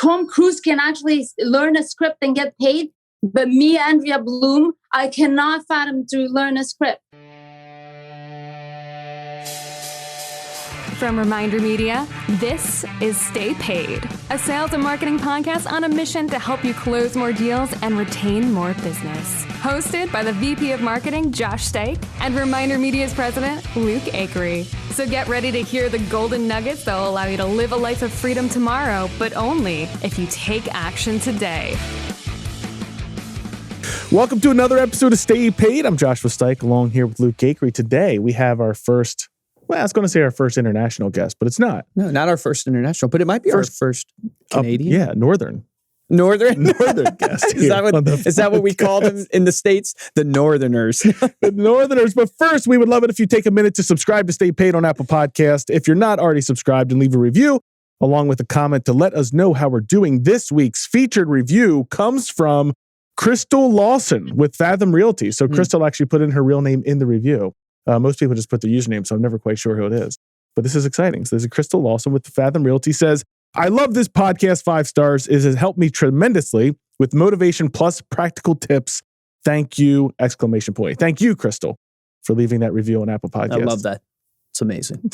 Tom Cruise can actually learn a script and get paid. But me, Andrea Blum, I cannot fathom to learn a script. From ReminderMedia, this is Stay Paid, a sales and marketing podcast on a mission to help you close more deals and retain more business. Hosted by the VP of Marketing, Josh Stake, and ReminderMedia's president, Luke Akery. So get ready to hear the golden nuggets that will allow you to live a life of freedom tomorrow, but only if you take action today. Welcome to another episode of Stay Paid. I'm Joshua Stike, along here with Luke Akery. Today, we have our first... Well, I was going to say our first international guest, but it's not. No, not our first international, but it might be our first Canadian. Northern guest. Is that what we call them in the States? The Northerners. The Northerners. But first, we would love it if you take a minute to subscribe to Stay Paid on Apple Podcast. If you're not already subscribed, and leave a review along with a comment to let us know how we're doing. This week's featured review comes from Crystal Lawson with Fathom Realty. So Crystal actually put in her real name in the review. Most people just put their username, so I'm never quite sure who it is. But this is exciting. So there's a Crystal Lawson with the Fathom Realty says, I love this podcast, 5 stars. It has helped me tremendously with motivation plus practical tips. Thank you! ! Thank you, Crystal, for leaving that review on Apple Podcasts. I love that. It's amazing.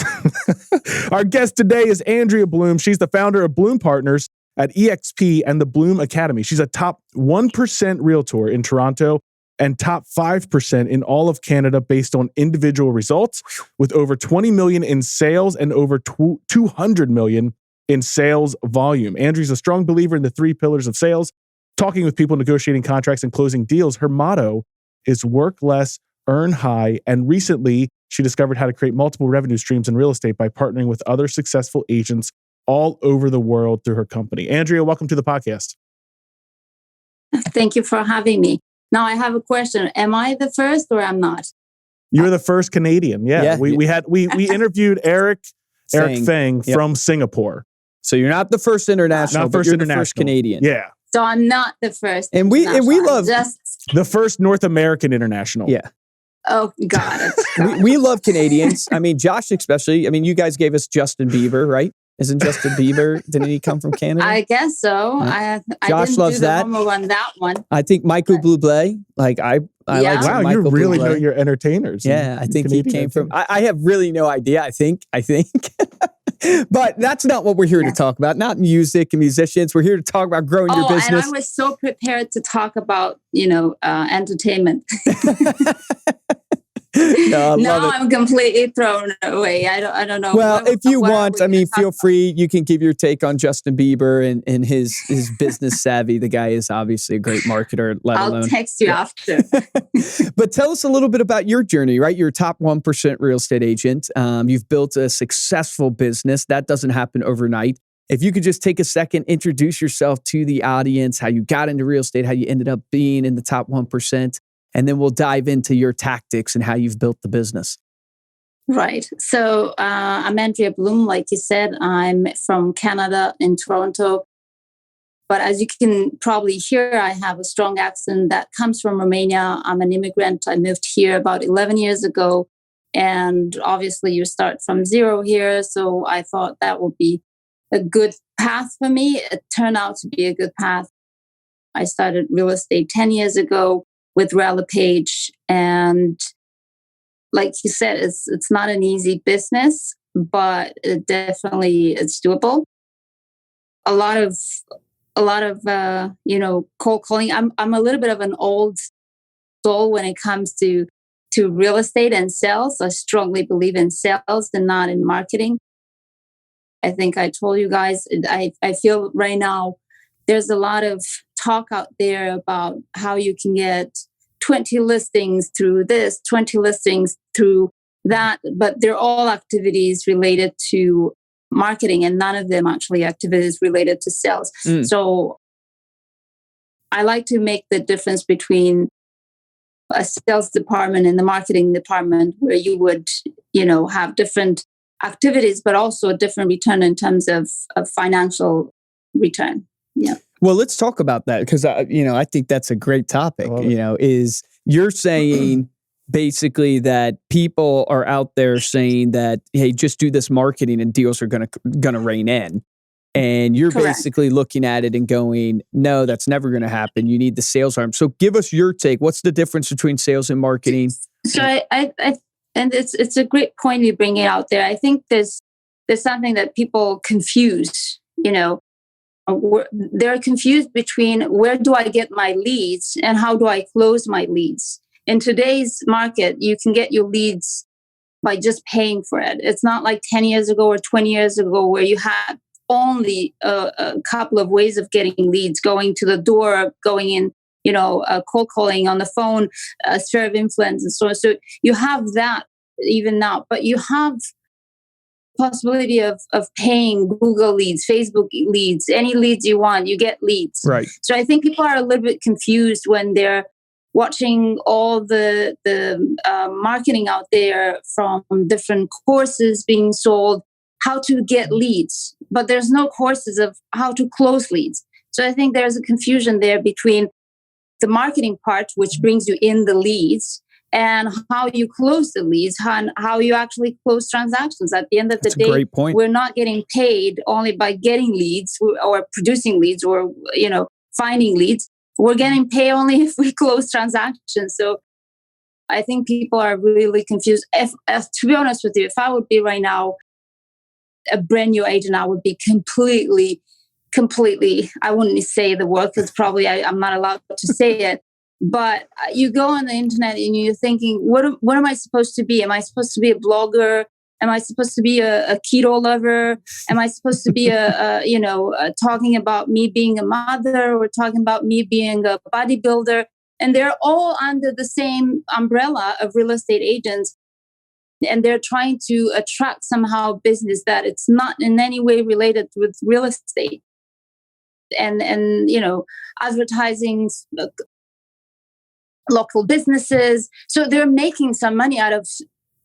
Our guest today is Andrea Blum. She's the founder of Blum Partners at EXP and the Blum Academy. She's a top 1% realtor in Toronto and top 5% in all of Canada based on individual results, with over 20 million in sales and over 200 million in sales volume. Andrea's a strong believer in the 3 pillars of sales, talking with people, negotiating contracts, and closing deals. Her motto is work less, earn high, and recently she discovered how to create multiple revenue streams in real estate by partnering with other successful agents all over the world through her company. Andrea, welcome to the podcast. Thank you for having me. Now I have a question. Am I the first or I'm not? You're the first Canadian. Yeah. We interviewed Eric Fang from Singapore. So you're not the first international, but you're the first Canadian. Yeah. So I'm not the first. And we love the first North American international. Yeah. Oh, got it. we love Canadians. I mean, Josh especially. I mean, you guys gave us Justin Bieber, right? Isn't Justin Bieber, didn't he come from Canada? I guess so. Josh didn't loves do the that. homework on that one. I think Michael Bublé. Like I like wow, Michael you really Bublé. know your entertainers. Yeah, I think he came from. I have really no idea. I think. But that's not what we're here to talk about. Not music and musicians. We're here to talk about growing your business. And I was so prepared to talk about entertainment. No, I'm completely thrown away. I don't know. Well, if you want, I mean, feel free. You can give your take on Justin Bieber and his business savvy. The guy is obviously a great marketer, I'll text you after. But tell us a little bit about your journey, right? You're a top 1% real estate agent. You've built a successful business. That doesn't happen overnight. If you could just take a second, introduce yourself to the audience, how you got into real estate, how you ended up being in the top 1%. And then we'll dive into your tactics and how you've built the business. Right. So I'm Andrea Blum. Like you said, I'm from Canada in Toronto. But as you can probably hear, I have a strong accent that comes from Romania. I'm an immigrant. I moved here about 11 years ago. And obviously you start from zero here. So I thought that would be a good path for me. It turned out to be a good path. I started real estate 10 years ago with Realty, and like you said, it's not an easy business, but it definitely it's doable. A lot of cold calling. I'm a little bit of an old soul when it comes to real estate and sales. I strongly believe in sales and not in marketing. I think I told you guys. I feel right now there's a lot of talk out there about how you can get 20 listings through this, 20 listings through that, but they're all activities related to marketing and none of them actually activities related to sales. So I like to make the difference between a sales department and the marketing department where you would, have different activities, but also a different return in terms of financial return. Yeah. Well, let's talk about that because, I think that's a great topic, is you're saying basically that people are out there saying that, hey, just do this marketing and deals are going to rein in. And you're Correct. basically looking at it and going, no, that's never going to happen. You need the sales arm. So give us your take. What's the difference between sales and marketing? So I and it's a great point you bring it out there. I think there's something that people confuse. They're confused between where do I get my leads and how do I close my leads. In today's market, you can get your leads by just paying for it. It's not like 10 years ago or 20 years ago where you had only a couple of ways of getting leads, going to the door, going in, cold calling on the phone, sphere of influence and so on. So you have that even now, but you have possibility of paying Google leads, Facebook leads, any leads you want, you get leads. Right. So I think people are a little bit confused when they're watching all the marketing out there from different courses being sold, how to get leads, but there's no courses of how to close leads. So I think there's a confusion there between the marketing part, which brings you in the leads, and how you close the leads, how you actually close transactions. At the end of the day, great point. We're not getting paid only by getting leads or producing leads or finding leads. We're getting paid only if we close transactions. So I think people are really confused. If to be honest with you, if I would be right now a brand new agent, I would be completely, I wouldn't say the word because probably I'm not allowed to say it. But you go on the internet and you're thinking, what am I supposed to be? Am I supposed to be a blogger? Am I supposed to be a keto lover? Am I supposed to be talking about me being a mother or talking about me being a bodybuilder? And they're all under the same umbrella of real estate agents. And they're trying to attract somehow business that it's not in any way related with real estate. And advertising local businesses. So they're making some money out of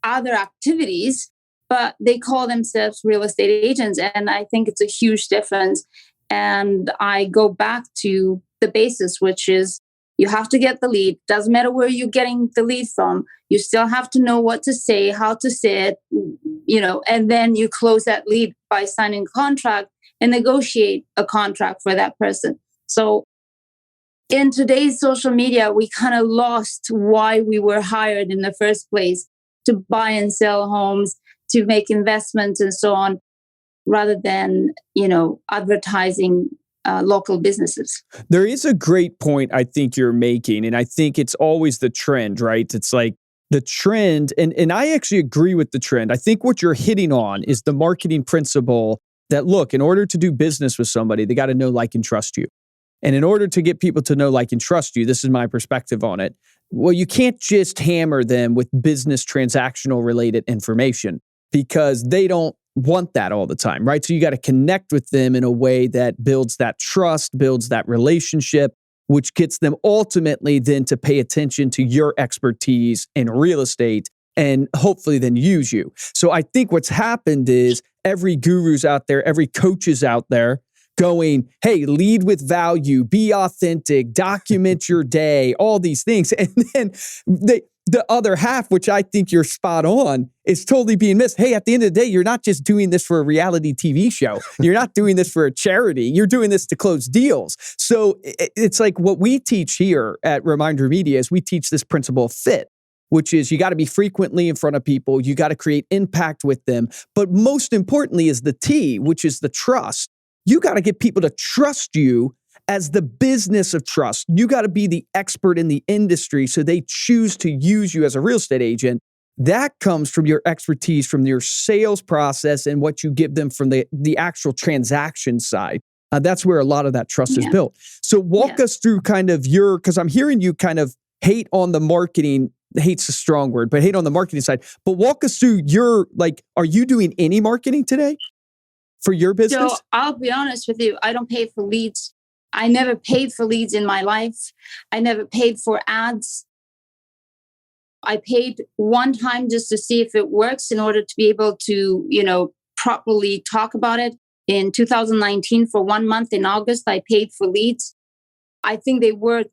other activities, but they call themselves real estate agents. And I think it's a huge difference. And I go back to the basis, which is you have to get the lead. Doesn't matter where you're getting the lead from. You still have to know what to say, how to say it, and then you close that lead by signing a contract and negotiate a contract for that person. So in today's social media, we kind of lost why we were hired in the first place, to buy and sell homes, to make investments and so on, rather than, advertising local businesses. There is a great point I think you're making, and I think it's always the trend, right? It's like the trend, and I actually agree with the trend. I think what you're hitting on is the marketing principle that, look, in order to do business with somebody, they got to know, like, and trust you. And in order to get people to know, like, and trust you, this is my perspective on it. Well, you can't just hammer them with business transactional related information because they don't want that all the time, right? So you got to connect with them in a way that builds that trust, builds that relationship, which gets them ultimately then to pay attention to your expertise in real estate and hopefully then use you. So I think what's happened is every guru's out there, every coach is out there going, hey, lead with value, be authentic, document your day, all these things. And then the other half, which I think you're spot on, is totally being missed. Hey, at the end of the day, you're not just doing this for a reality TV show. You're not doing this for a charity. You're doing this to close deals. So it's like what we teach here at ReminderMedia is we teach this principle of fit, which is you got to be frequently in front of people. You got to create impact with them. But most importantly is the T, which is the trust. You got to get people to trust you as the business of trust. You got to be the expert in the industry so they choose to use you as a real estate agent. That comes from your expertise, from your sales process and what you give them from the actual transaction side. That's where a lot of that trust is built. So walk us through kind of because I'm hearing you kind of hate on the marketing. Hate's a strong word, but hate on the marketing side. But walk us through are you doing any marketing today for your business? So I'll be honest with you. I don't pay for leads. I never paid for leads in my life. I never paid for ads. I paid one time just to see if it works in order to be able to, properly talk about it. In 2019, for 1 month in August, I paid for leads. I think they were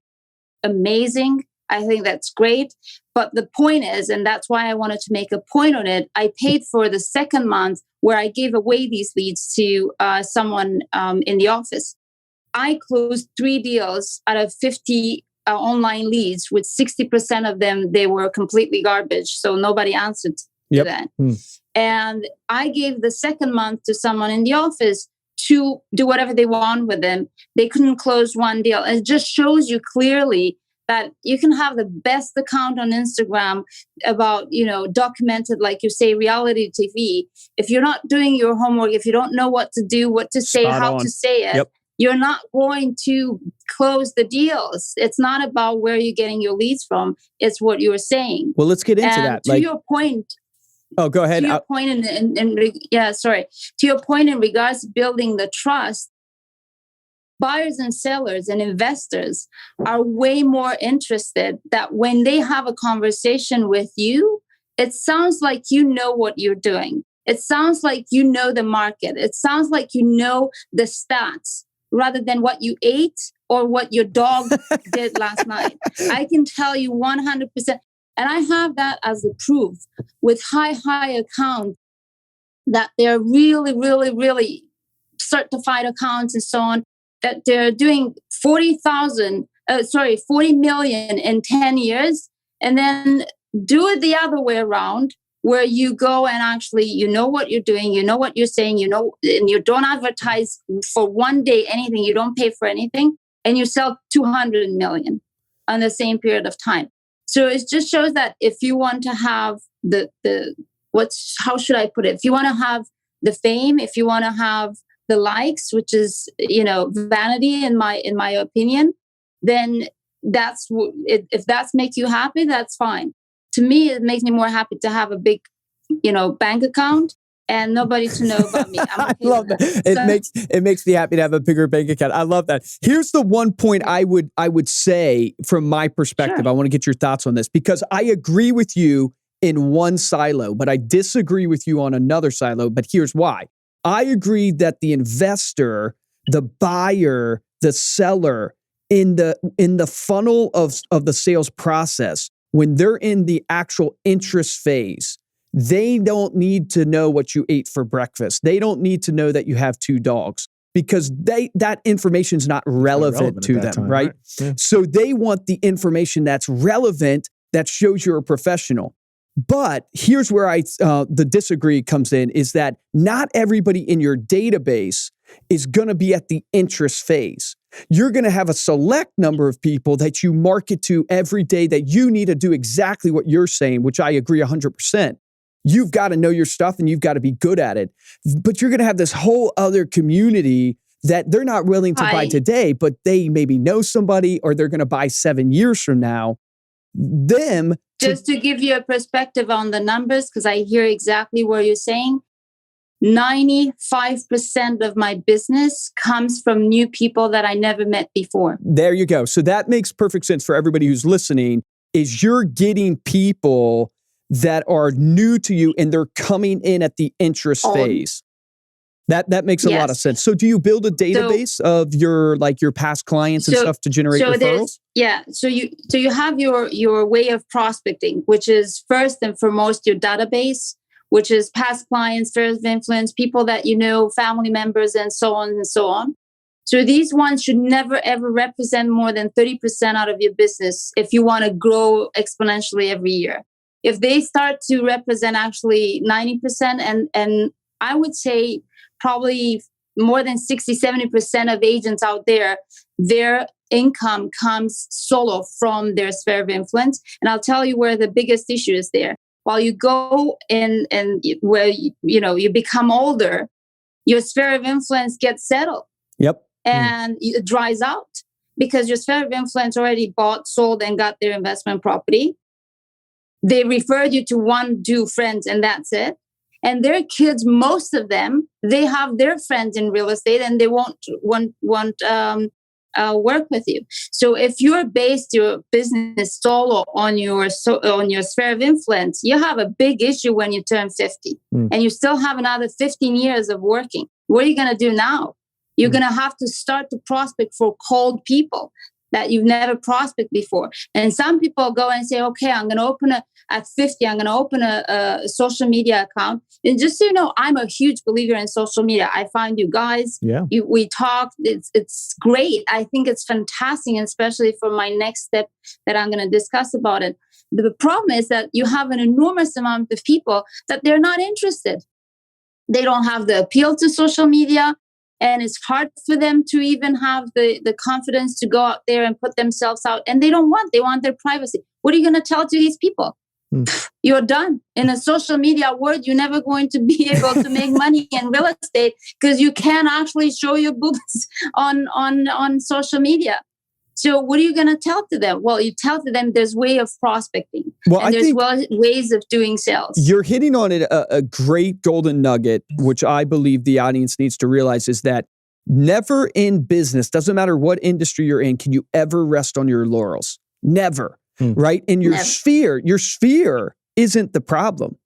amazing. I think that's great. But the point is, and that's why I wanted to make a point on it, I paid for the second month where I gave away these leads to someone in the office. I closed 3 deals out of 50 online leads, with 60% of them, they were completely garbage. So nobody answered to that. And I gave the second month to someone in the office to do whatever they want with them. They couldn't close one deal. And it just shows you clearly that you can have the best account on Instagram about, documented, like you say, reality TV. If you're not doing your homework, if you don't know what to do, what to say, how to say it, you're not going to close the deals. It's not about where you're getting your leads from. It's what you're saying. Well, let's get into that. To your point. Oh, go ahead. To your point To your point in regards to building the trust, buyers and sellers and investors are way more interested that when they have a conversation with you, it sounds like you know what you're doing. It sounds like you know the market. It sounds like you know the stats rather than what you ate or what your dog did last night. I can tell you 100%. And I have that as the proof with high accounts that they're really, really, really certified accounts and so on, that they're doing 40 million in 10 years, and then do it the other way around, where you go and actually, you know what you're doing, you know what you're saying, and you don't advertise for one day anything, you don't pay for anything, and you sell 200 million on the same period of time. So it just shows that if you want to have how should I put it? If you want to have the fame, if you want to have the likes, which is, vanity in my opinion, then if that's make you happy, that's fine. To me, it makes me more happy to have a big, bank account and nobody to know about me. I love that. It makes me happy to have a bigger bank account. I love that. Here's the one point I would say from my perspective. Sure. I want to get your thoughts on this, because I agree with you in one silo, but I disagree with you on another silo. But here's why. I agree that the investor, the buyer, the seller in the funnel of the sales process, when they're in the actual interest phase, they don't need to know what you ate for breakfast. They don't need to know that you have 2 dogs, because that information is not relevant to them, right? Yeah. So they want the information that's relevant, that shows you're a professional. But here's where the disagree comes in, is that not everybody in your database is going to be at the interest phase. You're going to have a select number of people that you market to every day that you need to do exactly what you're saying, which I agree 100%. You've got to know your stuff and you've got to be good at it. But you're going to have this whole other community that they're not willing to buy today, but they maybe know somebody, or they're going to buy 7 years from now. Just to give you a perspective on the numbers, because I hear exactly what you're saying, 95% of my business comes from new people that I never met before. There you go. So that makes perfect sense for everybody who's listening, is you're getting people that are new to you and they're coming in at the interest phase. That makes a lot of sense. So do you build a database of your past clients and stuff to generate referrals? So you have your way of prospecting, which is first and foremost your database, which is past clients, spheres of influence, people that you know, family members, and so on and so on. So these ones should never, ever represent more than 30% out of your business if you want to grow exponentially every year. If they start to represent actually 90%, and I would say probably more than 60-70% of agents out there, their income comes solo from their sphere of influence. And I'll tell you where the biggest issue is there. While you go in and where you become older, your sphere of influence gets settled. Yep. And it dries out because your sphere of influence already bought, sold, and got their investment property. They referred you to 1-2 friends, and that's it. And their kids, most of them, they have their friends in real estate, and they won't work with you. So if you're based your business solo on your sphere of influence, you have a big issue when you turn 50, and you still have another 15 years of working. What are you going to do now? You're going to have to start to prospect for cold people. that you've never prospected before. And some people go and say, okay, I'm going to open at 50, I'm going to open a social media account. And just so you know, I'm a huge believer in social media. I find you guys, we talk, it's great. I think it's fantastic, especially for my next step that I'm going to discuss about it. The problem is that you have an enormous amount of people that they're not interested. They don't have the appeal to social media. And it's hard for them to even have the confidence to go out there and put themselves out. And they want their privacy. What are you going to tell to these people? You're done. In a social media world, you're never going to be able to make money in real estate because you can't actually show your boobs on social media. So what are you going to tell to them? Well, you tell to them there's way of prospecting. And there's ways of doing sales. You're hitting on it, a great golden nugget, which I believe the audience needs to realize is that never in business, doesn't matter what industry you're in, can you ever rest on your laurels. Never, right? And your sphere isn't the problem.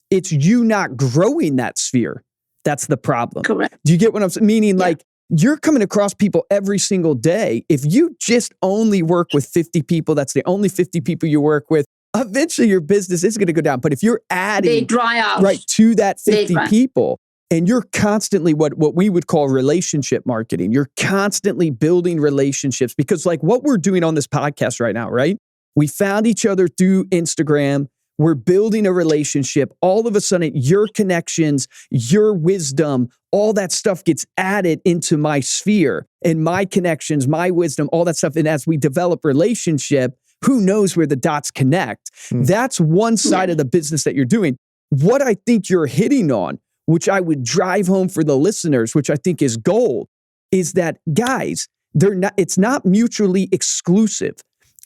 It's you not growing that sphere. That's the problem. Correct. Do you get what I'm saying? Meaning like, you're coming across people every single day. If you just only work with 50 people, that's the only 50 people you work with, eventually your business is going to go down. But if you're adding they dry out. Right to that 50 people, and you're constantly what we would call relationship marketing, you're constantly building relationships, because like what we're doing on this podcast right now, right? We found each other through Instagram. We're building a relationship. All of a sudden, your connections, your wisdom, all that stuff gets added into my sphere, and my connections, my wisdom, all that stuff. And as we develop relationship, who knows where the dots connect? That's one side of the business that you're doing. What I think you're hitting on, which I would drive home for the listeners, which I think is gold, is that guys, it's not mutually exclusive.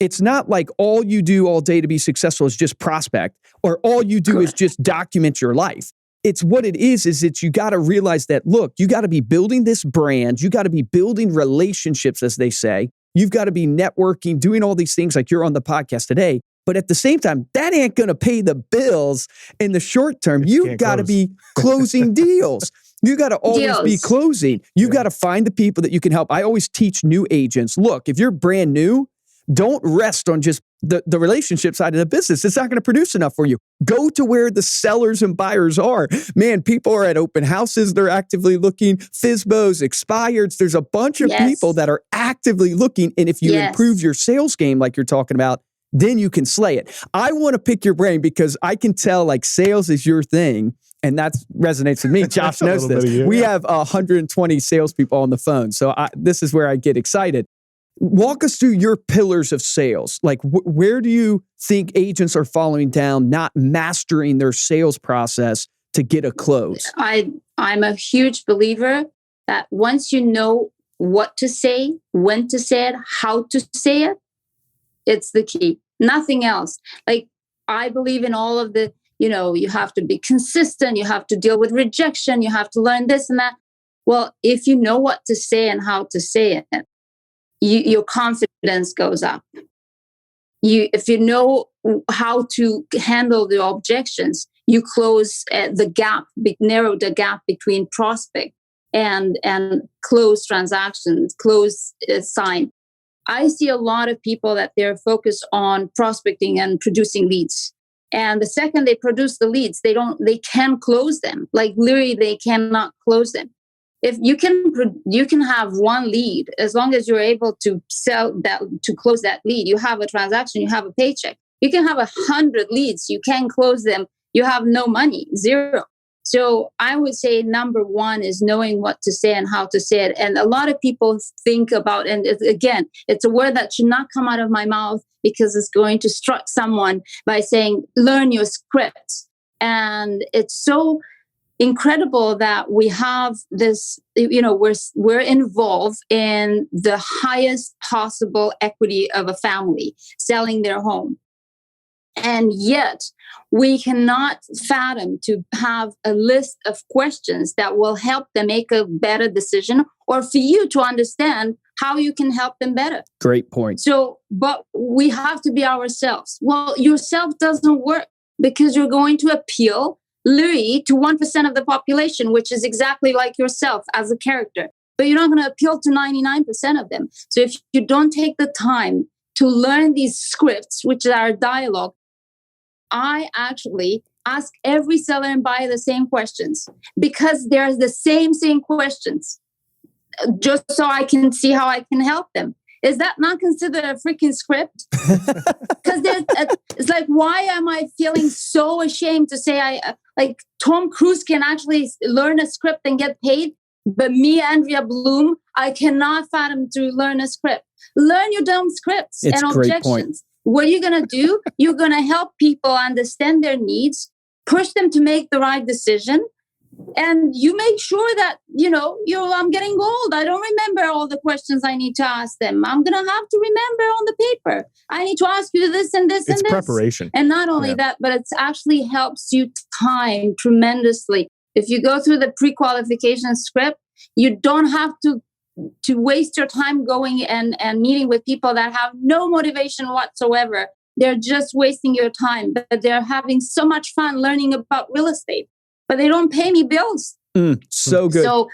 It's not like all you do all day to be successful is just prospect, or all you do is just document your life. It's what it is that you got to realize that, look, you got to be building this brand. You got to be building relationships, as they say. You've got to be networking, doing all these things like you're on the podcast today. But at the same time, that ain't going to pay the bills in the short term. You got to be closing deals. You got to always be closing. You got to find the people that you can help. I always teach new agents, look, if you're brand new, don't rest on just the relationship side of the business. It's not going to produce enough for you. Go to where the sellers and buyers are. Man, people are at open houses. They're actively looking. FSBOs, expireds. There's a bunch of people that are actively looking. And if you improve your sales game like you're talking about, then you can slay it. I want to pick your brain because I can tell like sales is your thing. And that resonates with me. Josh knows this. We have 120 salespeople on the phone. So this is where I get excited. Walk us through your pillars of sales. Like, where do you think agents are falling down, not mastering their sales process to get a close? I'm a huge believer that once you know what to say, when to say it, how to say it, it's the key. Nothing else. Like, I believe in all of the, you have to be consistent. You have to deal with rejection. You have to learn this and that. Well, if you know what to say and how to say it, your confidence goes up. If you know how to handle the objections, you close the gap, narrow the gap between prospect and close transactions, close sign. I see a lot of people that they're focused on prospecting and producing leads. And the second they produce the leads, they can't close them. Like literally, they cannot close them. If you can have one lead, as long as you're able to sell that, to close that lead, you have a transaction, you have a paycheck. You can have 100 leads, you can't close them, you have no money, zero. So I would say number one is knowing what to say and how to say it. And a lot of people think about, and it's a word that should not come out of my mouth because it's going to struck someone by saying, learn your script. And it's so incredible that we have this, we're involved in the highest possible equity of a family selling their home. And yet we cannot fathom to have a list of questions that will help them make a better decision, or for you to understand how you can help them better. Great point. So, but we have to be ourselves. Well, yourself doesn't work because you're going to appeal literally to 1% of the population, which is exactly like yourself as a character. but you're not going to appeal to 99% of them. So if you don't take the time to learn these scripts, which are dialogue, I actually ask every seller and buyer the same questions because they're the same questions, just so I can see how I can help them. Is that not considered a freaking script? Because it's like, why am I feeling so ashamed to say like Tom Cruise can actually learn a script and get paid, but me, Andrea Blum, I cannot fathom to learn a script. Learn your dumb scripts and objections. Point. What are you going to do? You're going to help people understand their needs, push them to make the right decision. And you make sure that, I'm getting old. I don't remember all the questions I need to ask them. I'm going to have to remember on the paper. I need to ask you this and this and this. It's preparation. And not only that, but it actually helps you time tremendously. If you go through the pre-qualification script, you don't have to waste your time going and meeting with people that have no motivation whatsoever. They're just wasting your time, but they're having so much fun learning about real estate. But they don't pay me bills. So good. So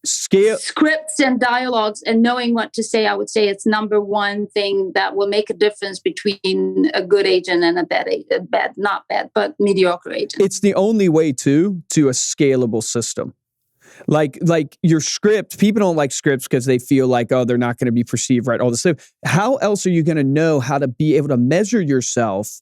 scripts and dialogues and knowing what to say, I would say it's number one thing that will make a difference between a good agent and but mediocre agent. It's the only way to a scalable system. Like your script, people don't like scripts because they feel like, oh, they're not going to be perceived right, all this stuff. How else are you going to know how to be able to measure yourself?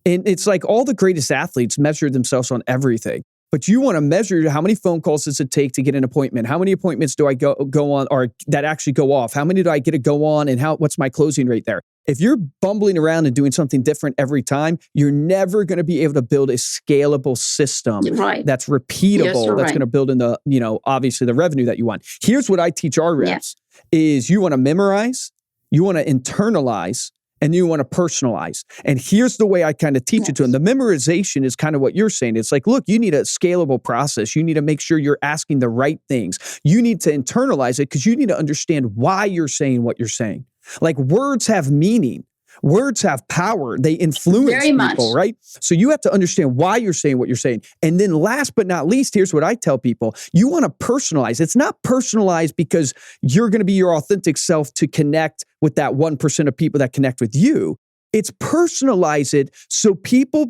And it's like all the greatest athletes measure themselves on everything. But you want to measure how many phone calls does it take to get an appointment? How many appointments do I go on or that actually go off? How many do I get to go on and what's my closing rate there? If you're bumbling around and doing something different every time, you're never going to be able to build a scalable system that's repeatable, that's going to build in the, obviously the revenue that you want. Here's what I teach our reps is you want to memorize, you want to internalize, and you want to personalize. And here's the way I kind of teach it to them. The memorization is kind of what you're saying. It's like, look, you need a scalable process. You need to make sure you're asking the right things. You need to internalize it because you need to understand why you're saying what you're saying. Like words have meaning. Words have power. They influence people, right? So you have to understand why you're saying what you're saying. And then last but not least, here's what I tell people. You want to personalize. It's not personalized because you're going to be your authentic self to connect with that 1% of people that connect with you. It's personalize it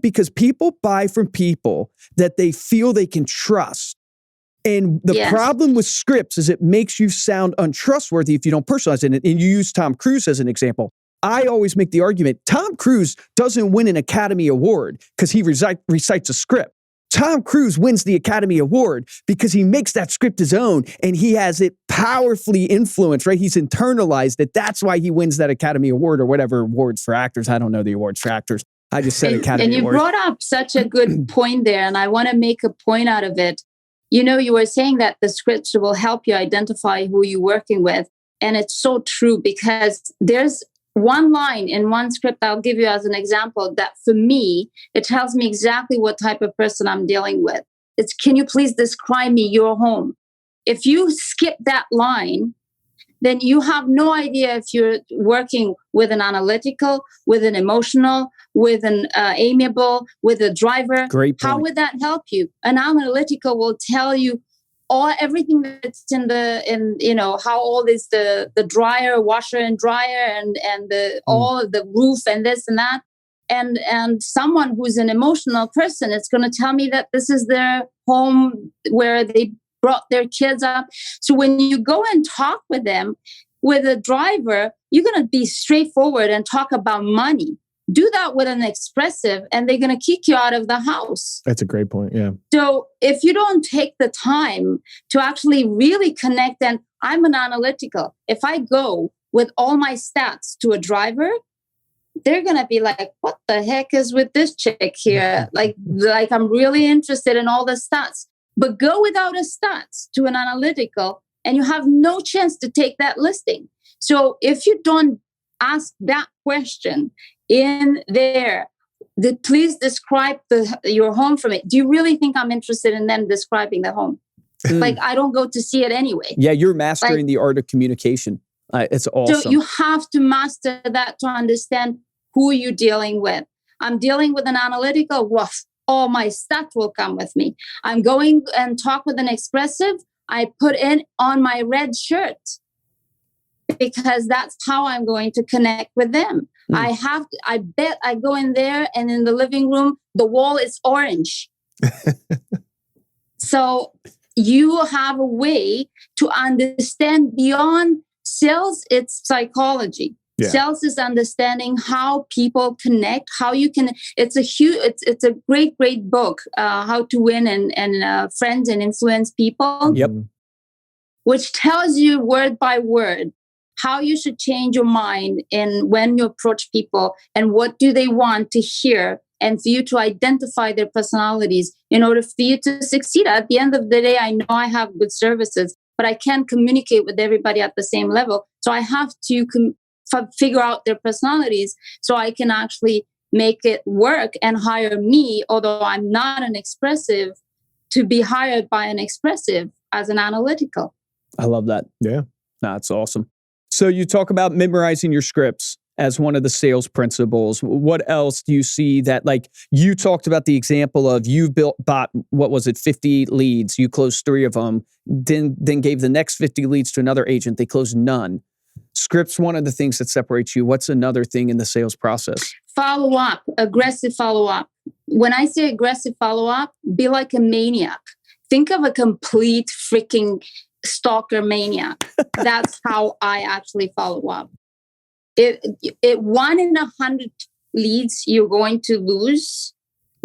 because people buy from people that they feel they can trust. And the problem with scripts is it makes you sound untrustworthy if you don't personalize it. And you use Tom Cruise as an example. I always make the argument, Tom Cruise doesn't win an Academy Award because he recites a script. Tom Cruise wins the Academy Award because he makes that script his own and he has it powerfully influenced, right? He's internalized it. That's why he wins that Academy Award or whatever awards for actors. I don't know the awards for actors. I just said Academy Award. And you brought up such a good point there, and I want to make a point out of it. You were saying that the scripts will help you identify who you're working with. And it's so true because there's one line in one script I'll give you as an example that for me, it tells me exactly what type of person I'm dealing with. It's, can you please describe me your home? If you skip that line, then you have no idea if you're working with an analytical, with an emotional, with an amiable, with a driver. Great point. How would that help you? An analytical will tell you everything that's how old is the dryer, washer and dryer, and all of the roof and this and that. And someone who's an emotional person, it's going to tell me that this is their home where they brought their kids up. So when you go and talk with them, with a driver, you're going to be straightforward and talk about money. Do that with an expressive and they're going to kick you out of the house. That's a great point. Yeah. So if you don't take the time to actually really connect, and I'm an analytical. If I go with all my stats to a driver, they're going to be like, what the heck is with this chick here? like I'm really interested in all the stats, but go without a stats to an analytical and you have no chance to take that listing. So if you don't ask that question in there, please describe your home for me. Do you really think I'm interested in them describing the home? Like, I don't go to see it anyway. Yeah, you're mastering the art of communication. It's awesome. So you have to master that to understand who you're dealing with. I'm dealing with an analytical, all my stats will come with me. I'm going and talk with an expressive. I put in on my red shirt because that's how I'm going to connect with them. I bet I go in there and in the living room, the wall is orange. So you have a way to understand beyond sales, it's psychology. Yeah. Sales is understanding how people connect, how you can. It's a great book, How to Win and Friends and Influence People. Yep. Which tells you word by word how you should change your mind in when you approach people and what do they want to hear, and for you to identify their personalities in order for you to succeed. At the end of the day, I know I have good services, but I can't communicate with everybody at the same level. So I have to figure out their personalities so I can actually make it work and hire me, although I'm not an expressive, to be hired by an expressive as an analytical. I love that. Yeah. That's awesome. So you talk about memorizing your scripts as one of the sales principles. What else do you see that, like you talked about the example of you bought, what was it, 50 leads, you closed 3 of them, then gave the next 50 leads to another agent, they closed none. Script's one of the things that separates you. What's another thing in the sales process? Follow up, aggressive follow up. When I say aggressive follow up, be like a maniac. Think of a complete freaking stalker maniac. That's how I actually follow up. It 1 in 100 leads you're going to lose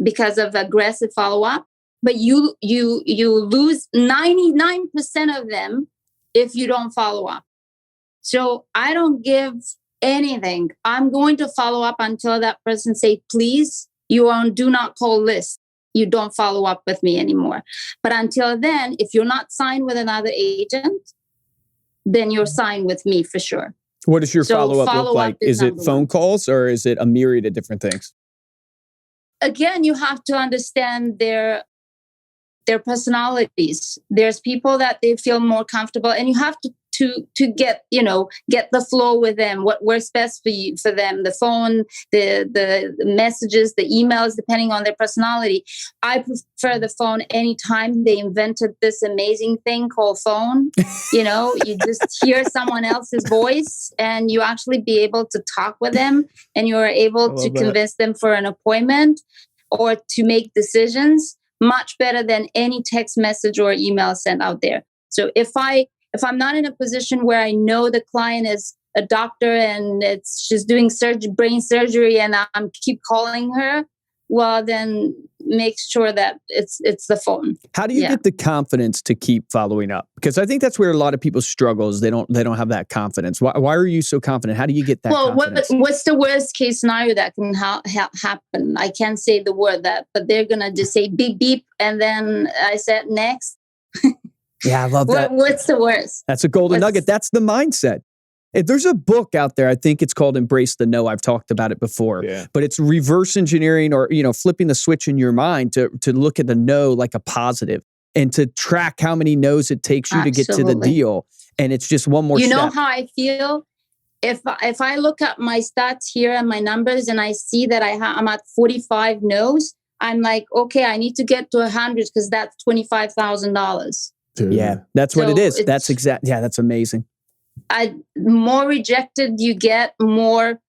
because of aggressive follow up, but you lose 99% of them if you don't follow up. So I don't give anything. I'm going to follow up until that person say, please, you are on do not call list. You don't follow up with me anymore. But until then, if you're not signed with another agent, then you're signed with me for sure. What does your follow-up look like? Is it phone calls or is it a myriad of different things? Again, you have to understand their personalities. There's people that they feel more comfortable, and you have to get the flow with them, what works best for them, the phone, the messages, the emails, depending on their personality. I prefer the phone. Anytime they invented this amazing thing called phone, you just hear someone else's voice and you actually be able to talk with them, and you're able to convince them for an appointment or to make decisions much better than any text message or email sent out there. So if I'm not in a position where I know the client is a doctor and she's doing brain surgery and I'm keep calling her, well, then make sure that it's the phone. How do you get the confidence to keep following up? Because I think that's where a lot of people struggle is they don't have that confidence. Why are you so confident? How do you get that confidence? What's the worst case scenario that can happen? I can't say the word but they're going to just say beep, beep. And then I said next. Yeah, I love that. What's the worst? That's a golden nugget. That's the mindset. If there's a book out there, I think it's called Embrace the No. I've talked about it before, but it's reverse engineering or, flipping the switch in your mind to look at the no like a positive and to track how many no's it takes you to get to the deal. And it's just one more step. You know how I feel? If I look at my stats here and my numbers and I see that I'm at 45 no's, I'm like, okay, I need to get to 100 because that's $25,000. Yeah, that's what it is. That's exact. Yeah, that's amazing. More rejected you get, more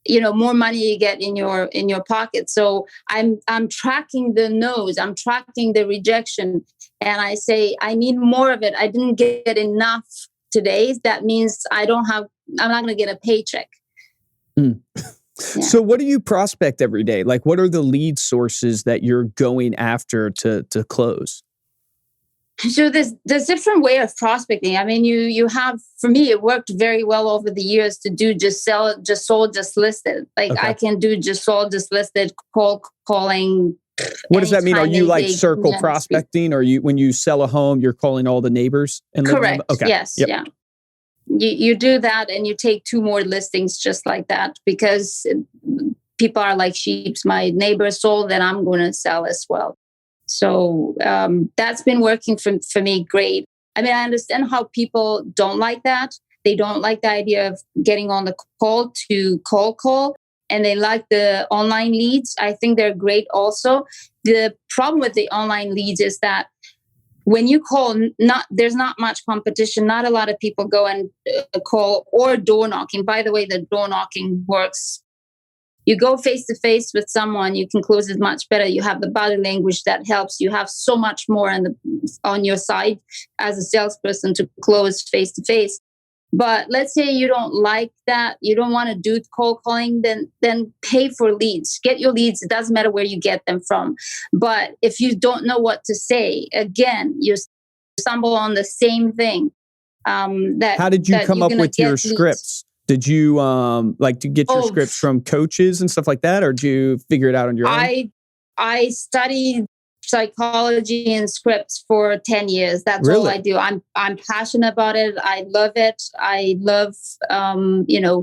money you get in your pocket. So I'm tracking the no's, I'm tracking the rejection, and I say I need more of it. I didn't get enough today. That means I'm not going to get a paycheck. Yeah. So what do you prospect every day? Like, what are the lead sources that you're going after to close? So there's different way of prospecting. I mean, you have, for me, it worked very well over the years to do just sell, just sold, just listed. Like I can do just sold, just listed, calling. What does that mean? Are you like circle prospecting, or when you sell a home, you're calling all the neighbors? Correct. Okay. Yes. Yep. Yeah. You do that and you take 2 more listings just like that because people are like sheeps. My neighbor sold, then I'm going to sell as well. So that's been working for me great. I mean, I understand how people don't like that. They don't like the idea of getting on the call to call, and they like the online leads. I think they're great also. The problem with the online leads is that when you call, there's not much competition. Not a lot of people go and call or door knocking. By the way, the door knocking works. You go face to face with someone, you can close it much better. You have the body language that helps. You have so much more on your side as a salesperson to close face to face. But let's say you don't like that, you don't want to do cold calling, then pay for leads. Get your leads. It doesn't matter where you get them from. But if you don't know what to say, again, you stumble on the same thing. How did you come up with your scripts? Did you to get your scripts from coaches and stuff like that, or did you figure it out on your own? I studied psychology and scripts for 10 years. That's Really? all I do. I'm passionate about it. I love it. I love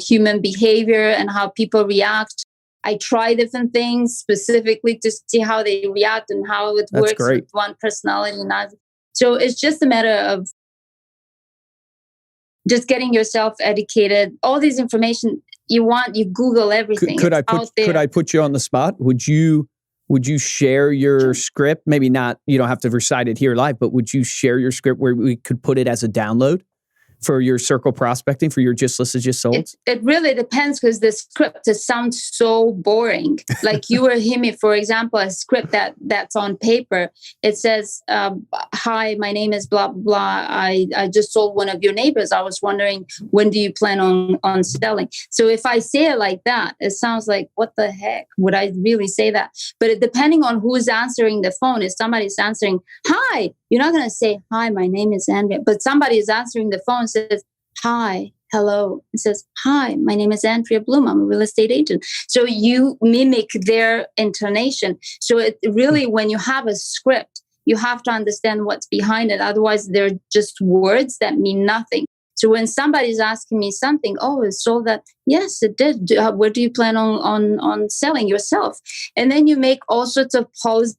human behavior and how people react. I try different things specifically to see how they react and how it works with one personality and not. So it's just a matter of just getting yourself educated. All this information you Google everything. Could I put you on the spot? Would you share your script? Maybe not, you don't have to recite it here live, but would you share your script where we could put it as a download for your circle prospecting, for your just listed, just sold? It really depends, because the script sounds so boring. Like you were hearing me, for example, a script that's on paper. It says, hi, my name is blah, blah, blah. I just sold one of your neighbors. I was wondering, when do you plan on selling? So if I say it like that, it sounds like, what the heck? Would I really say that? But depending on who's answering the phone, if somebody's answering, hi, you're not going to say, hi, my name is Andrea. But somebody is answering the phone and says, hi, hello. It says, hi, my name is Andrea Blum. I'm a real estate agent. So you mimic their intonation. So it really, when you have a script, you have to understand what's behind it. Otherwise, they're just words that mean nothing. So when somebody's asking me something, it sold that. Yes, it did. Where do you plan on selling yourself? And then you make all sorts of pauses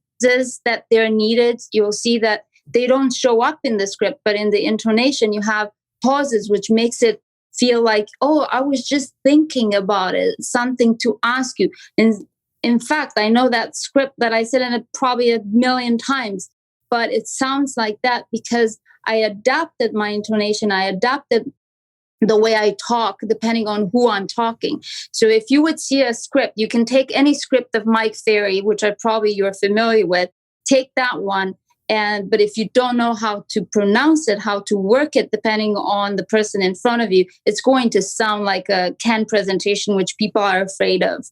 that they're needed. You'll see that they don't show up in the script, but in the intonation, you have pauses, which makes it feel like, I was just thinking about it, something to ask you. And in fact, I know that script that I said in it probably 1,000,000 times, but it sounds like that because I adapted my intonation. I adapted the way I talk, depending on who I'm talking. So if you would see a script, you can take any script of Mike Ferry, which you're familiar with, take that one. But if you don't know how to pronounce it, how to work it, depending on the person in front of you, it's going to sound like a canned presentation, which people are afraid of.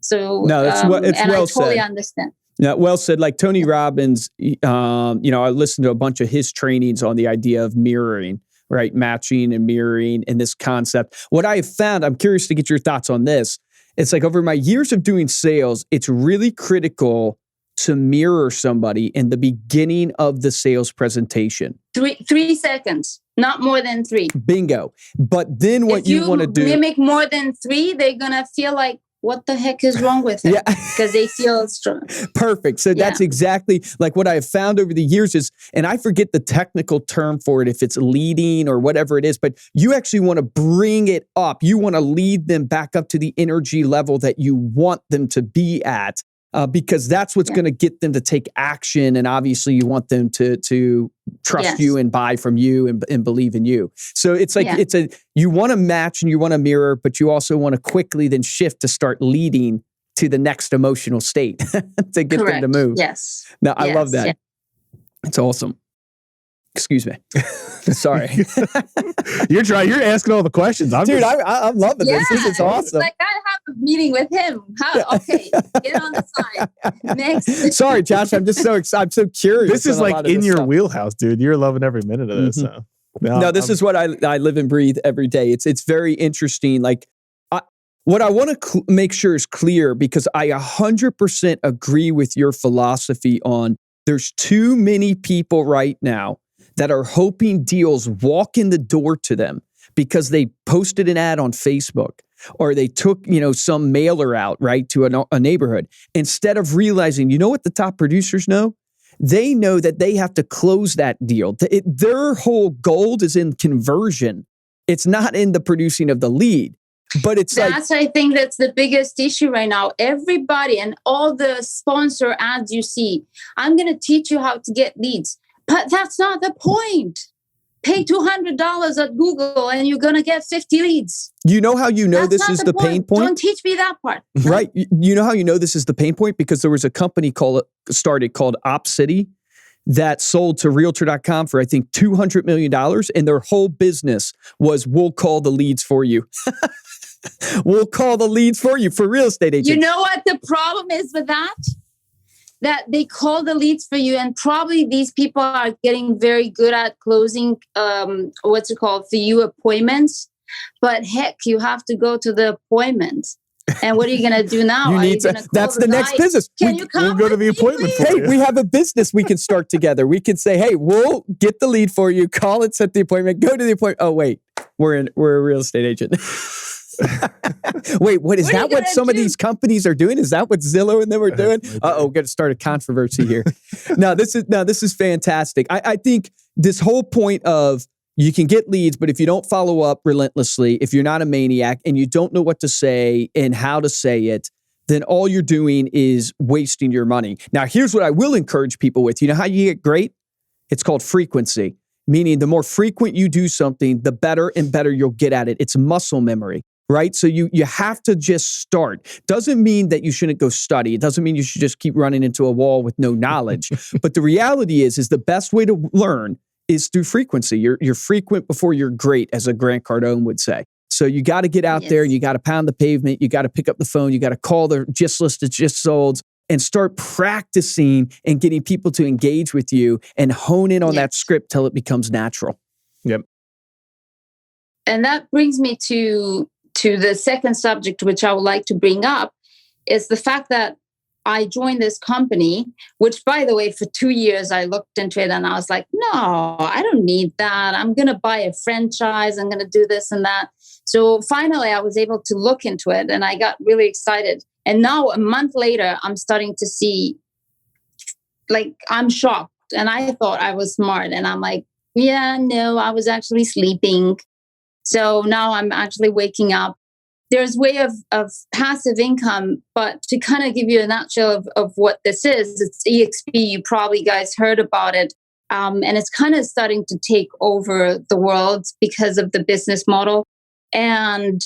So no, it's well I totally said. Understand. Yeah, well said. Like Tony Robbins, I listened to a bunch of his trainings on the idea of mirroring, right? Matching and mirroring and this concept. What I have found, I'm curious to get your thoughts on this. It's like over my years of doing sales, it's really critical to mirror somebody in the beginning of the sales presentation. 3 seconds, not more than 3. Bingo. But then what you want to do, mimic more than 3, they're going to feel like, what the heck is wrong with it? Because they feel strong. Perfect. So that's exactly like what I have found over the years is, and I forget the technical term for it, if it's leading or whatever it is, but you actually want to bring it up. You want to lead them back up to the energy level that you want them to be at. Because that's what's going to get them to take action. And obviously you want them to trust you and buy from you and believe in you. So it's like, you want to match and you want to mirror, but you also want to quickly then shift to start leading to the next emotional state to get them to move. Yes. Now, I love that. Yeah. It's awesome. Excuse me. Sorry. You're asking all the questions. I'm loving this. This is awesome. It's like I have a meeting with him. Okay, get on the side. Next. Sorry, Josh. I'm so curious. This is like in your wheelhouse, dude. You're loving every minute of this. So. This is what I live and breathe every day. It's very interesting. Like what I want to make sure is clear, because I 100% agree with your philosophy on there's too many people right now that are hoping deals walk in the door to them because they posted an ad on Facebook or they took, some mailer out, right, to a neighborhood, instead of realizing, what the top producers know? They know that they have to close that deal. Their whole gold is in conversion. It's not in the producing of the lead. But I think that's the biggest issue right now. Everybody and all the sponsor ads you see, I'm going to teach you how to get leads. But that's not the point. Pay $200 at Google and you're going to get 50 leads. You know how you know this is the pain point? Don't teach me that part. Right. You know how you know this is the pain point? Because there was a company started called OpCity that sold to Realtor.com for, I think, $200 million. And their whole business was, we'll call the leads for you. We'll call the leads for you for real estate agents. You know what the problem is with that? That they call the leads for you, and probably these people are getting very good at closing, for you appointments. But heck, you have to go to the appointment. And what are you going to do now? That's the next business. Can you come we'll go to the appointment for you. Hey, we have a business we can start together. We can say, hey, we'll get the lead for you, call it, set the appointment, go to the appointment. Oh, wait, we're a real estate agent. Wait, what is that what some of these companies are doing? Is that what Zillow and them are doing? Uh-oh, we're going to start a controversy here. No, this is fantastic. I think this whole point of you can get leads, but if you don't follow up relentlessly, if you're not a maniac and you don't know what to say and how to say it, then all you're doing is wasting your money. Now, here's what I will encourage people with. You know how you get great? It's called frequency, meaning the more frequent you do something, the better and better you'll get at it. It's muscle memory. Right? So you have to just start. Doesn't mean that you shouldn't go study. It doesn't mean you should just keep running into a wall with no knowledge. But the reality is the best way to learn is through frequency. You're frequent before you're great, as a Grant Cardone would say. So you got to get out there and you got to pound the pavement. You got to pick up the phone. You got to call the just listed, just solds, and start practicing and getting people to engage with you and hone in on that script till it becomes natural. Yep. And that brings me to the second subject, which I would like to bring up, is the fact that I joined this company, which, by the way, for 2 years, I looked into it and I was like, no, I don't need that. I'm going to buy a franchise. I'm going to do this and that. So finally, I was able to look into it and I got really excited. And now a month later, I'm starting to see, I'm shocked. And I thought I was smart. And I'm like, yeah, no, I was actually sleeping. So now I'm actually waking up. There's a way of passive income, but to kind of give you a nutshell of what this is, it's EXP. You probably guys heard about it. And it's kind of starting to take over the world because of the business model. And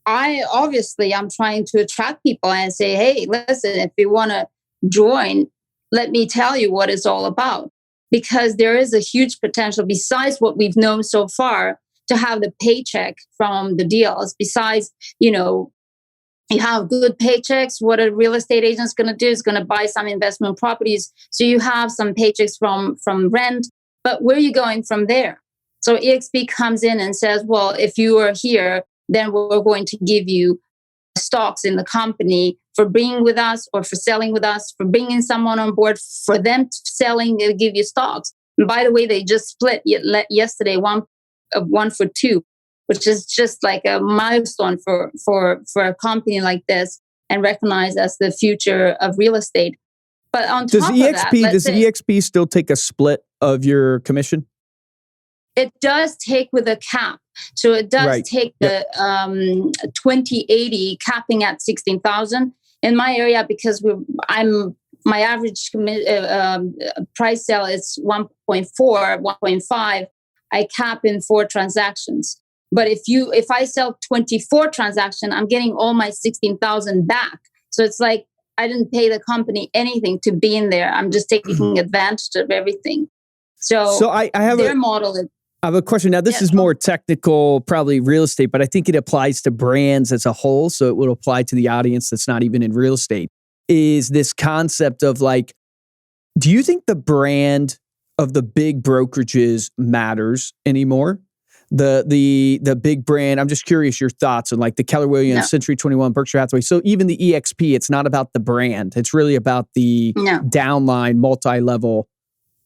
I'm trying to attract people and say, hey, listen, if you want to join, let me tell you what it's all about. Because there is a huge potential besides what we've known so far to have the paycheck from the deals. Besides, you have good paychecks. What a real estate agent is going to do is going to buy some investment properties. So you have some paychecks from rent, but where are you going from there? So EXP comes in and says, well, if you are here, then we're going to give you stocks in the company for being with us or for selling with us, for bringing someone on board, for them selling, they'll give you stocks. And by the way, they just split yesterday, one for two, which is just like a milestone for a company like this and recognized as the future of real estate. But on top of that, does EXP still take a split of your commission? It does take with a cap. So it does take the 20/80 capping at 16,000 in my area, because my average price sale is 1.4, 1.5. I cap in 4 transactions. But if I sell 24 transactions, I'm getting all my 16,000 back. So it's like I didn't pay the company anything to be in there. I'm just taking advantage of everything. So I have their model. I have a question. Now, this is more technical, probably real estate, but I think it applies to brands as a whole. So it will apply to the audience that's not even in real estate. Is this concept of do you think the brand of the big brokerages matters anymore? The big brand, I'm just curious your thoughts on the Keller Williams, Century 21, Berkshire Hathaway. So even the EXP, it's not about the brand. It's really about the downline, multi-level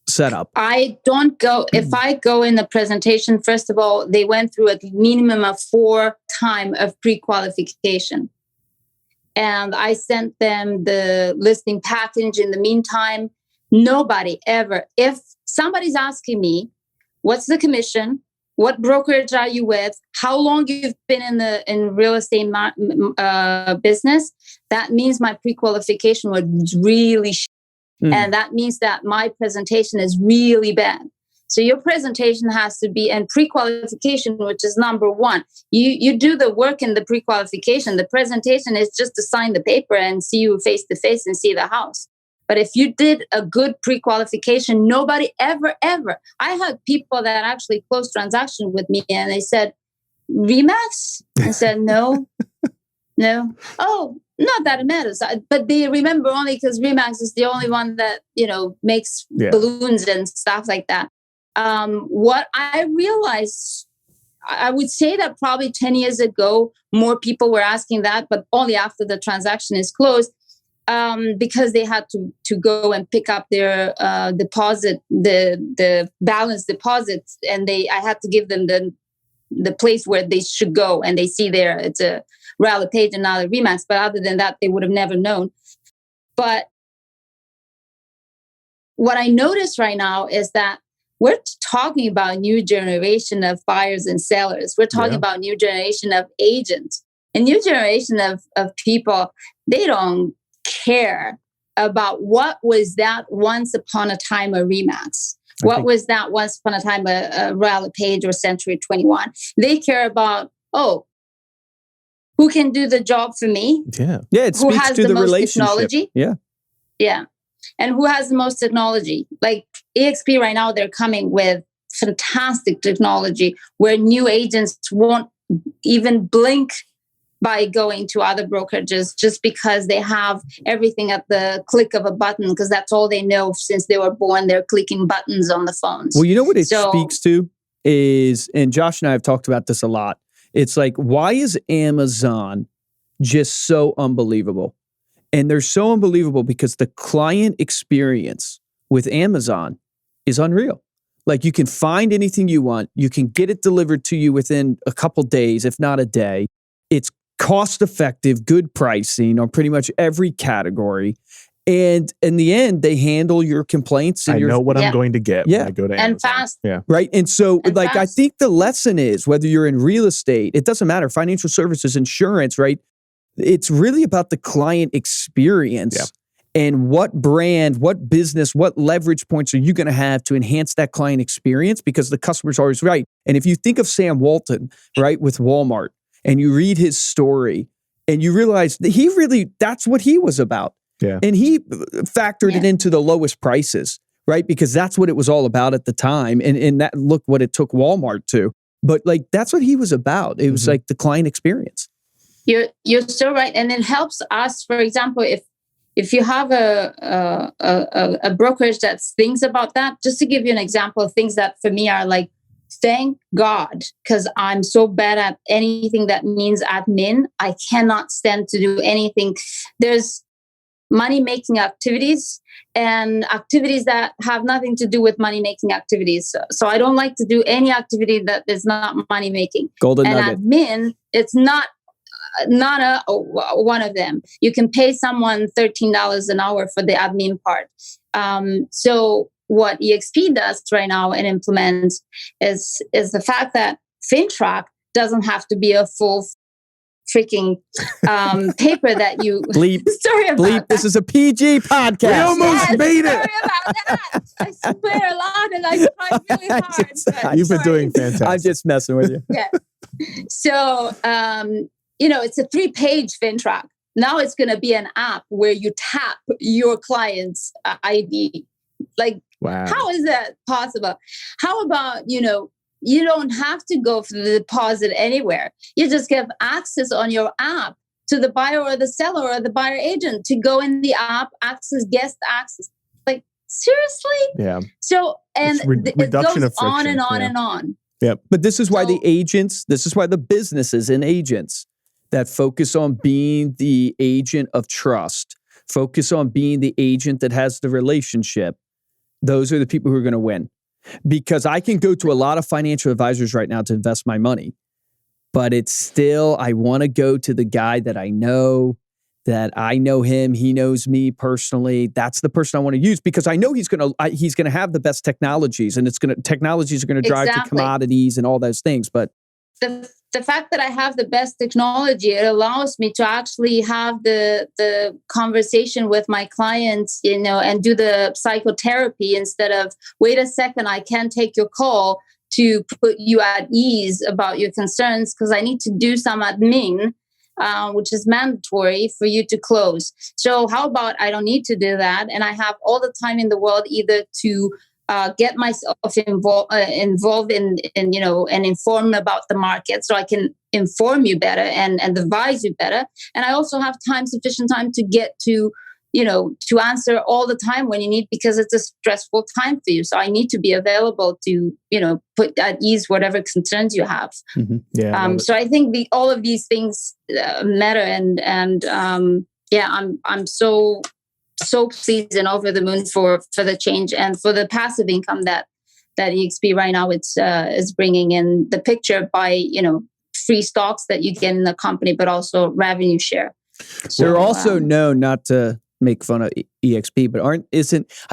setup. I don't go, if I go in the presentation, first of all, they went through a minimum of 4 times of pre-qualification. And I sent them the listing package in the meantime. Nobody ever, if somebody's asking me, what's the commission? What brokerage are you with? How long you've been in real estate business? That means my pre-qualification was really And that means that my presentation is really bad. So your presentation has to be, and pre-qualification, which is number one. You do the work in the pre-qualification. The presentation is just to sign the paper and see you face to face and see the house. But if you did a good pre-qualification, nobody ever. I had people that actually closed transactions with me and they said, Remax? I said, no. Oh, not that it matters. But they remember only because Remax is the only one that, makes balloons and stuff like that. What I realized, I would say that probably 10 years ago, more people were asking that, but only after the transaction is closed, because they had to go and pick up their deposit, the balance deposits, and I had to give them the place where they should go, and they see there it's a Realty page and not a Remax. But other than that, they would have never known. But what I notice right now is that we're talking about new generation of buyers and sellers. We're talking about new generation of agents, and new generation of people. They don't care about what was that once upon a time a Remax. What was that once upon a time a Realty page or Century 21? They care about, who can do the job for me? Yeah. It who speaks has to the most relationship. Technology? Yeah. And who has the most technology? Like EXP right now, they're coming with fantastic technology where new agents won't even blink by going to other brokerages just because they have everything at the click of a button, because that's all they know since they were born. They're clicking buttons on the phones. Well, you know what it speaks to is, and Josh and I have talked about this a lot, it's like, why is Amazon just so unbelievable? And they're so unbelievable because the client experience with Amazon is unreal. Like, you can find anything you want. You can get it delivered to you within a couple days, if not a day. It's cost effective, good pricing on pretty much every category. And in the end, they handle your complaints. And I know what I'm going to get when I go to Amazon. And fast. Yeah. Right. And so, and I think the lesson is, whether you're in real estate, it doesn't matter, financial services, insurance, right? It's really about the client experience and what brand, what business, what leverage points are you going to have to enhance that client experience, because the customer's always right. And if you think of Sam Walton, right, with Walmart, and you read his story and you realize that that's what he was about. Yeah. And he factored it into the lowest prices, right? Because that's what it was all about at the time. And that, look what it took Walmart to. But that's what he was about. It was like the client experience. You're so right. And it helps us, for example, if you have a brokerage that thinks about that, just to give you an example of things that for me are like, thank God, because I'm so bad at anything that means admin. I cannot stand to do anything. There's money-making activities and activities that have nothing to do with money-making activities. So I don't like to do any activity that is not money-making. Golden nugget. Admin, it's not one of them. You can pay someone $13 an hour for the admin part. So what EXP does right now and implements is the fact that FinTrack doesn't have to be a full freaking paper that you bleep. Sorry about that. This is a PG podcast. We almost made it. Sorry about that. I swear a lot and I tried really hard. You've been doing fantastic. I'm just messing with you. Yeah. So it's a 3-page FinTrack. Now it's going to be an app where you tap your client's ID. Like, wow. How is that possible? How about, you don't have to go for the deposit anywhere. You just give access on your app to the buyer or the seller or the buyer agent to go in the app, access, guest access. Like, seriously? Yeah. So, and it goes of friction. on and on and on. Yeah. But this is why this is why the businesses and agents that focus on being the agent of trust, focus on being the agent that has the relationship, those are the people who are going to win. Because I can go to a lot of financial advisors right now to invest my money, but it's still, I want to go to the guy that I know him, he knows me personally. That's the person I want to use because I know he's going to have the best technologies, and technologies are going to drive to commodities and all those things. But the the fact that I have the best technology, it allows me to actually have the conversation with my clients, and do the psychotherapy instead of, wait a second, I can't take your call, to put you at ease about your concerns because I need to do some admin, which is mandatory for you to close. So how about I don't need to do that, and I have all the time in the world either to get myself involved in and informed about the market, so I can inform you better and advise you better. And I also have sufficient time to get to answer all the time when you need, because it's a stressful time for you. So I need to be available to put at ease whatever concerns you have. Mm-hmm. Yeah. So I think all of these things matter, and I'm so pleased and over the moon for the change and for the passive income that EXP right now is bringing in the picture by free stocks that you get in the company, but also revenue share. So, they're also known, not to make fun of EXP, but I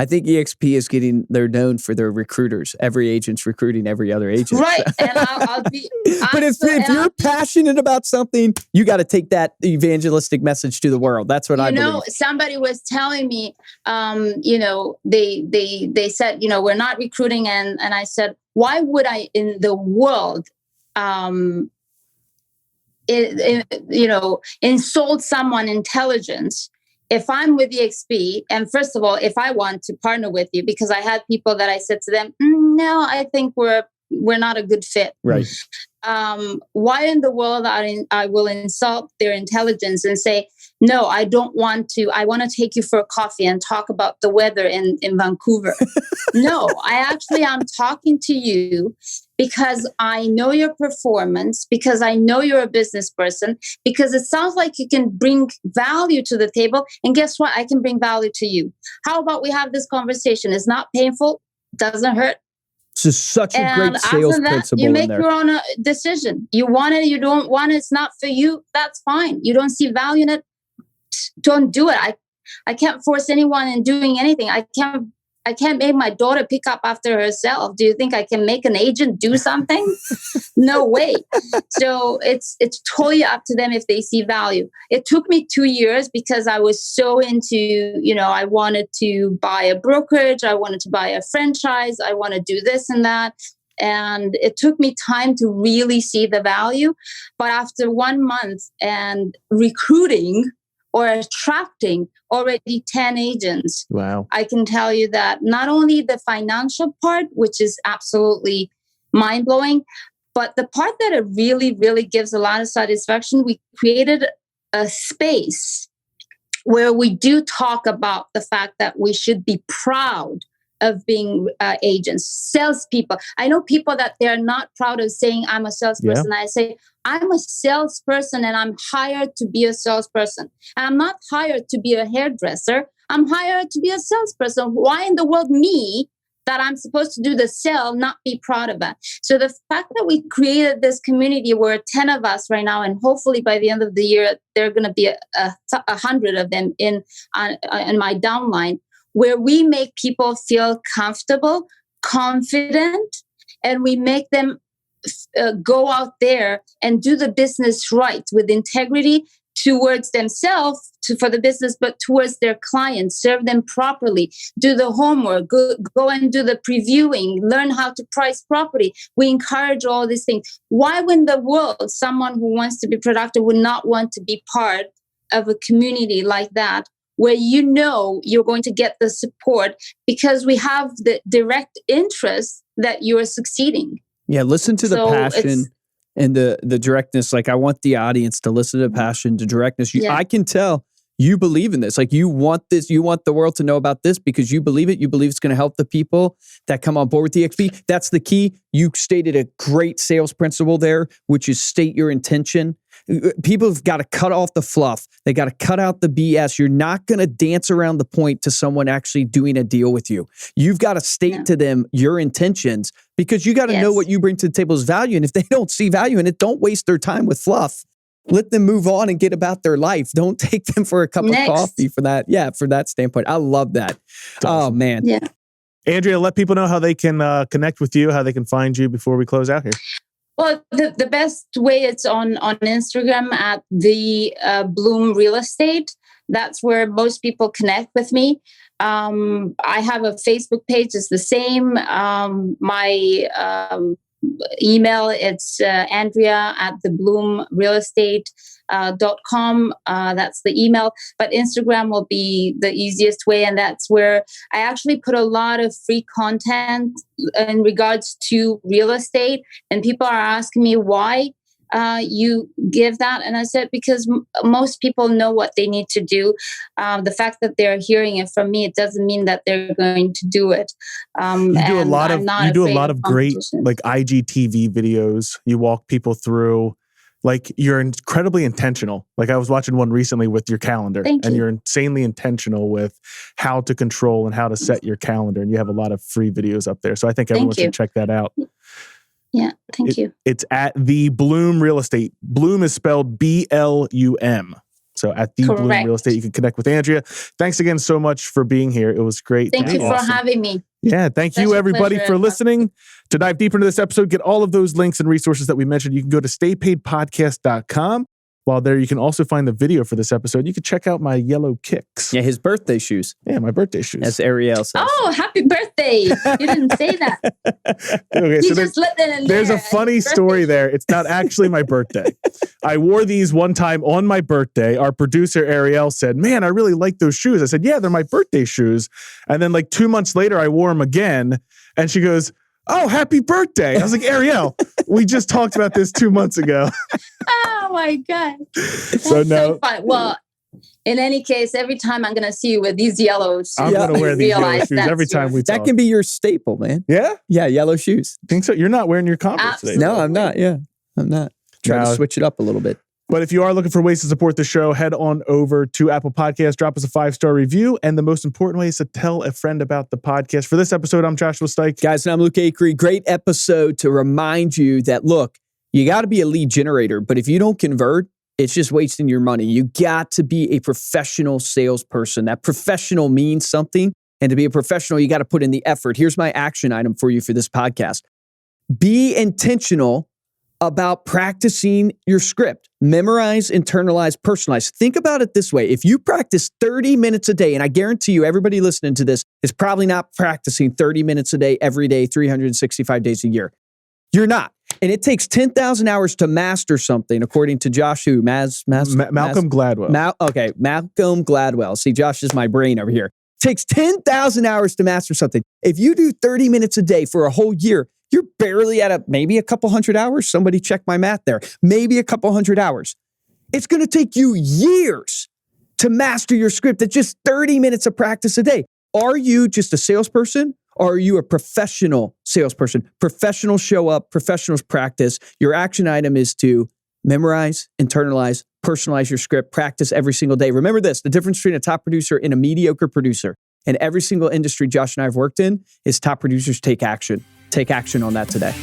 think EXP is they're known for their recruiters. Every agent's recruiting every other agent. Right. And I'll be but if you're passionate about something, you got to take that evangelistic message to the world. That's what I believe. Somebody was telling me, they said, we're not recruiting. And I said, why would I in the world, insult someone's intelligence if I'm with EXP? And first of all, if I want to partner with you, because I had people that I said to them, no, I think we're not a good fit. Right. Why in the world I will insult their intelligence and say, no, I don't want to. I want to take you for a coffee and talk about the weather in Vancouver. No, I'm talking to you because I know your performance, because I know you're a business person, because it sounds like you can bring value to the table. And guess what? I can bring value to you. How about we have this conversation? It's not painful, doesn't hurt. This is such a great sales principle. You make your own decision. You want it, you don't want it, it's not for you, that's fine. You don't see value in it, don't do it. I can't force anyone in doing anything. I can't make my daughter pick up after herself. Do you think I can make an agent do something? No way. So it's totally up to them if they see value. It took me 2 years because I was so into, I wanted to buy a brokerage. I wanted to buy a franchise. I want to do this and that. And it took me time to really see the value. But after 1 month and recruiting or attracting already 10 agents. Wow. I can tell you that not only the financial part, which is absolutely mind-blowing, but the part that it really, really gives a lot of satisfaction, we created a space where we do talk about the fact that we should be proud of being agents, salespeople. I know people that they're not proud of saying, I'm a salesperson. Yeah. I say, I'm a salesperson and I'm hired to be a salesperson. And I'm not hired to be a hairdresser. I'm hired to be a salesperson. Why in the world me, that I'm supposed to do the sale, not be proud of that? So the fact that we created this community where 10 of us right now, and hopefully by the end of the year, there are going to be 100 of them in my downline, where we make people feel comfortable, confident, and we make them go out there and do the business right with integrity towards themselves for the business, but towards their clients, serve them properly, do the homework, go and do the previewing, learn how to price property. We encourage all these things. Why in the world someone who wants to be productive would not want to be part of a community like that, where you're going to get the support because we have the direct interest that you're succeeding. Yeah, listen to the passion and the directness. Like, I want the audience to listen to the passion, the directness. I can tell you believe in this. Like, you want this. You want the world to know about this because you believe it. You believe it's going to help the people that come on board with EXP. That's the key. You stated a great sales principle there, which is state your intention. People have got to cut off the fluff. They got to cut out the BS. You're not going to dance around the point to someone actually doing a deal with you. You've got to state to them your intentions because you got to know what you bring to the table is value. And if they don't see value in it, don't waste their time with fluff. Let them move on and get about their life. Don't take them for a cup of coffee for that. Yeah, for that standpoint. I love that. Awesome. Oh, man. Yeah. Andrea, let people know how they can connect with you, how they can find you before we close out here. Well, the best way it's on Instagram at the Bloom Real Estate. That's where most people connect with me. I have a Facebook page. It's the same. My email, it's Andrea at thebloomrealestate.com. That's the email. But Instagram will be the easiest way. And that's where I actually put a lot of free content in regards to real estate. And people are asking me why you give that. And I said, because most people know what they need to do. The fact that they're hearing it from me, it doesn't mean that they're going to do it. You do a lot of great like IGTV videos. You walk people through, like you're incredibly intentional. Like I was watching one recently with your calendar, and you're insanely intentional with how to control and how to set your calendar. And you have a lot of free videos up there. So I think everyone should check that out. Yeah, thank you. It's at the Bloom Real Estate. Bloom is spelled BLUM. So at the Bloom Real Estate, you can connect with Andrea. Thanks again so much for being here. It was great. Thank you for having me. Yeah, thank you everybody for listening. To dive deeper into this episode, get all of those links and resources that we mentioned. You can go to staypaidpodcast.com. While there, you can also find the video for this episode. You can check out my yellow kicks. Yeah, his birthday shoes. Yeah, my birthday shoes. As Ariel says. Oh, happy birthday. You didn't say that. Okay, so there's a funny story there. It's not actually my birthday. I wore these one time on my birthday. Our producer, Ariel, said, man, I really like those shoes. I said, yeah, they're my birthday shoes. And then like 2 months later, I wore them again. And she goes, oh, happy birthday. I was like, Ariel, we just talked about this 2 months ago. Oh my God. That's so fun. Well, in any case, every time I'm going to see you with these yellow shoes, I'm going to wear these yellow shoes every time we talk. That can be your staple, man. Yeah? Yeah, yellow shoes. Think so? You're not wearing your Converse today. No, I'm not. Yeah, I'm not. Trying to switch it up a little bit. But if you are looking for ways to support the show, head on over to Apple Podcasts, drop us a 5-star review. And the most important way is to tell a friend about the podcast. For this episode, I'm Joshua Stike. Guys, and I'm Luke Acree. Great episode to remind you that, look, you got to be a lead generator. But if you don't convert, it's just wasting your money. You got to be a professional salesperson. That professional means something. And to be a professional, you got to put in the effort. Here's my action item for you for this podcast. Be intentional about practicing your script. Memorize, internalize, personalize. Think about it this way. If you practice 30 minutes a day, and I guarantee you everybody listening to this is probably not practicing 30 minutes a day every day, 365 days a year. You're not. And it takes 10,000 hours to master something, according to Josh who? Malcolm Gladwell. Malcolm Gladwell. See, Josh is my brain over here. It takes 10,000 hours to master something. If you do 30 minutes a day for a whole year, you're barely at maybe a couple hundred hours. Somebody check my math there. Maybe a couple hundred hours. It's going to take you years to master your script at just 30 minutes of practice a day. Are you just a salesperson or are you a professional salesperson? Professionals show up, professionals practice. Your action item is to memorize, internalize, personalize your script, practice every single day. Remember this, the difference between a top producer and a mediocre producer in every single industry Josh and I have worked in is top producers take action. Take action on that today.